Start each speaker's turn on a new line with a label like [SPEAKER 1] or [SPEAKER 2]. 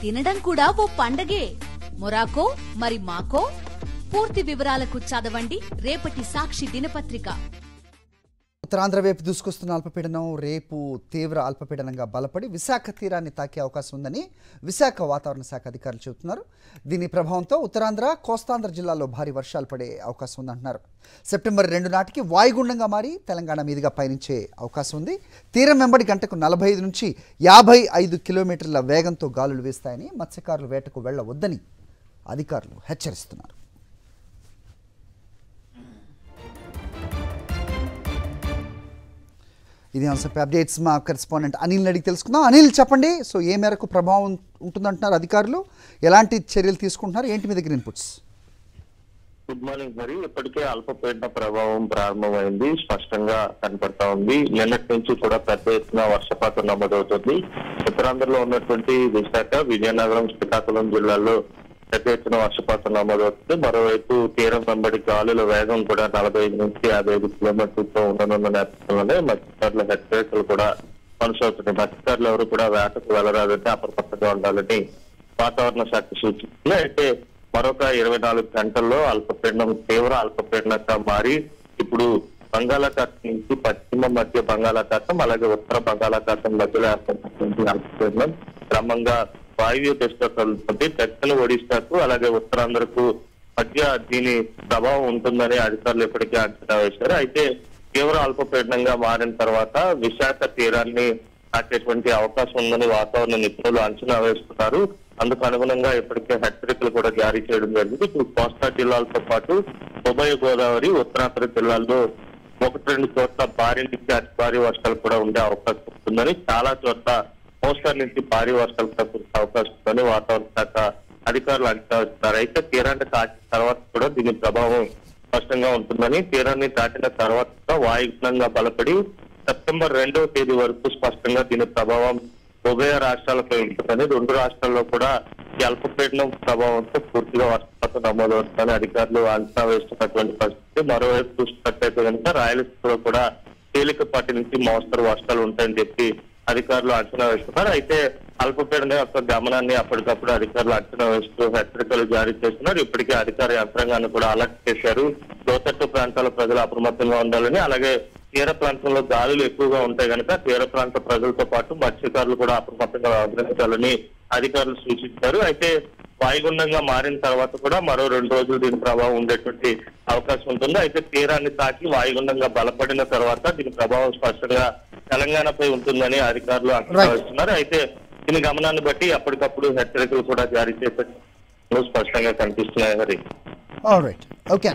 [SPEAKER 1] తినడం కూడా ఓ పండగే. మొరాకో మరి మాకో? పూర్తి వివరాలకు చదవండి రేపటి సాక్షి దినపత్రిక.
[SPEAKER 2] ఉత్తరాంధ్ర వైపు దూసుకొస్తున్న అల్పపీడనం రేపు తీవ్ర అల్పపీడనంగా బలపడి విశాఖ తీరాన్ని తాకే అవకాశం ఉందని విశాఖ వాతావరణ శాఖ అధికారులు చెబుతున్నారు. దీని ప్రభావంతో ఉత్తరాంధ్ర, కోస్తాంధ్ర జిల్లాల్లో భారీ వర్షాలు పడే అవకాశం ఉందంటున్నారు. సెప్టెంబర్ 2 నాటికి వాయుగుండంగా మారి తెలంగాణ మీదుగా పయనించే అవకాశం ఉంది. తీరం వెంబడి గంటకు 45 నుంచి 55 కిలోమీటర్ల వేగంతో గాలులు వీస్తాయని మత్స్యకారులు వేటకు వెళ్లవద్దని అధికారులు హెచ్చరిస్తున్నారు. ఇది అంశంపై అప్డేట్స్ మా కరెస్పాండెంట్ అనిల్ అడిగి తెలుసుకుందాం. అనిల్ చెప్పండి, సో ఏ మేరకు ప్రభావం ఉంటుందంటున్నారు అధికారులు, ఎలాంటి చర్యలు తీసుకుంటున్నారు, ఏంటి మీ దగ్గర ఇన్పుట్స్?
[SPEAKER 3] Good morning. మరి ఇప్పటికే అల్పపీడన ప్రభావం ప్రారంభమైంది, స్పష్టంగా కనపడతా ఉంది. నిన్నటి నుంచి కూడా పెద్ద ఎత్తున వర్షపాతం నమోదవుతుంది. ఉత్తరాంధ్రలో ఉన్నటువంటి విశాఖ, విజయనగరం, శ్రీకాకుళం జిల్లాల్లో పెద్ద ఎత్తున వర్షపాతం నమోదవుతుంది. మరోవైపు తీరం వెంబడి గాలుల వేగం కూడా 45 నుంచి 55 కిలోమీటర్లతో ఉండనున్న నేపథ్యంలోనే మత్స్యకారుల హెచ్చరికలు కూడా కొనసాగుతున్నాయి. మత్స్యకారులు ఎవరు కూడా వేటకు వెళ్లరాదంటే అప్రమత్తంగా ఉండాలని వాతావరణ శాఖ సూచిస్తుంది. అయితే మరొక 24 గంటల్లో అల్పపీడనం తీవ్ర అల్పపీడనంగా మారి ఇప్పుడు బంగాళాఖాతం నుంచి పశ్చిమ మధ్య బంగాళాఖాతం, అలాగే ఉత్తర బంగాళాఖాతం మధ్యలో ఏర్పడినటువంటి అల్పపీడనం క్రమంగా వాయువ్య దిశగా కలుగుతుంది. దక్షిణ ఒడిశాకు అలాగే ఉత్తరాంధ్రకు మధ్య దీని ప్రభావం ఉంటుందని అధికారులు ఇప్పటికే అంచనా వేశారు. అయితే తీవ్ర అల్పపీడనంగా మారిన తర్వాత విశాఖ తీరాన్ని తాకేటువంటి అవకాశం ఉందని వాతావరణ నిపుణులు అంచనా వేస్తున్నారు. అందుకు అనుగుణంగా ఇప్పటికే హెచ్చరికలు కూడా జారీ చేయడం జరిగింది. ఇప్పుడు కోస్తా జిల్లాలతో పాటు ఉభయ గోదావరి, ఉత్తరాంధ్ర జిల్లాల్లో 1-2 చోట్ల భారీ నుంచి అతి భారీ వర్షాలు కూడా ఉండే అవకాశం ఉంటుందని, చాలా చోట్ల మోస్తరు నుంచి భారీ వర్షాలు కురిసే అవకాశం ఉందని వాతావరణ శాఖ అధికారులు అంచనా వేస్తున్నారు. అయితే తీరాన్ని దాటిన తర్వాత కూడా దీని ప్రభావం స్పష్టంగా ఉంటుందని, తీరాన్ని దాటిన తర్వాత వాయుగుణంగా బలపడి సెప్టెంబర్ 2వ తేదీ వరకు స్పష్టంగా దీని ప్రభావం ఉభయ రాష్ట్రాలపై ఉంటుందని, 2 రాష్ట్రాల్లో కూడా ఈ అల్పపీడనం ప్రభావంతో పూర్తిగా వర్షపాతం నమోదవుతుందని అధికారులు అంచనా వేస్తున్నటువంటి పరిస్థితి. మరోవైపు చూసినట్లయితే కనుక రాయలసీమలో కూడా తేలికపాటి నుంచి మోస్తరు వర్షాలు ఉంటాయని చెప్పి అధికారులు అంచనా వేస్తున్నారు. అయితే అల్పపీడనం యొక్క గమనాన్ని అప్పటికప్పుడు అధికారులు అంచనా వేస్తూ హెచ్చరికలు జారీ చేస్తున్నారు. ఇప్పటికే అధికార యంత్రాంగాన్ని కూడా అలర్ట్ చేశారు. లోతట్టు ప్రాంతాల ప్రజలు అప్రమత్తంగా ఉండాలని, అలాగే తీర ప్రాంతంలో గాలులు ఎక్కువగా ఉంటాయి కనుక తీర ప్రాంత ప్రజలతో పాటు మత్స్యకారులు కూడా అప్రమత్తంగా వ్యవహరించాలని అధికారులు సూచించారు. అయితే వాయుగుండంగా మారిన తర్వాత కూడా మరో 2 రోజులు దీని ప్రభావం ఉండేటువంటి అవకాశం ఉంటుంది. అయితే తీరాన్ని తాకి వాయుగుండంగా బలపడిన తర్వాత దీని ప్రభావం స్పష్టంగా తెలంగాణపై ఉంటుందని అధికారులు అంచనా వేస్తున్నారు. అయితే దీని గమనాన్ని బట్టి అప్పటికప్పుడు హెచ్చరికలు కూడా జారీ చేసే స్పష్టంగా కనిపిస్తున్నాయి.
[SPEAKER 2] All right, okay.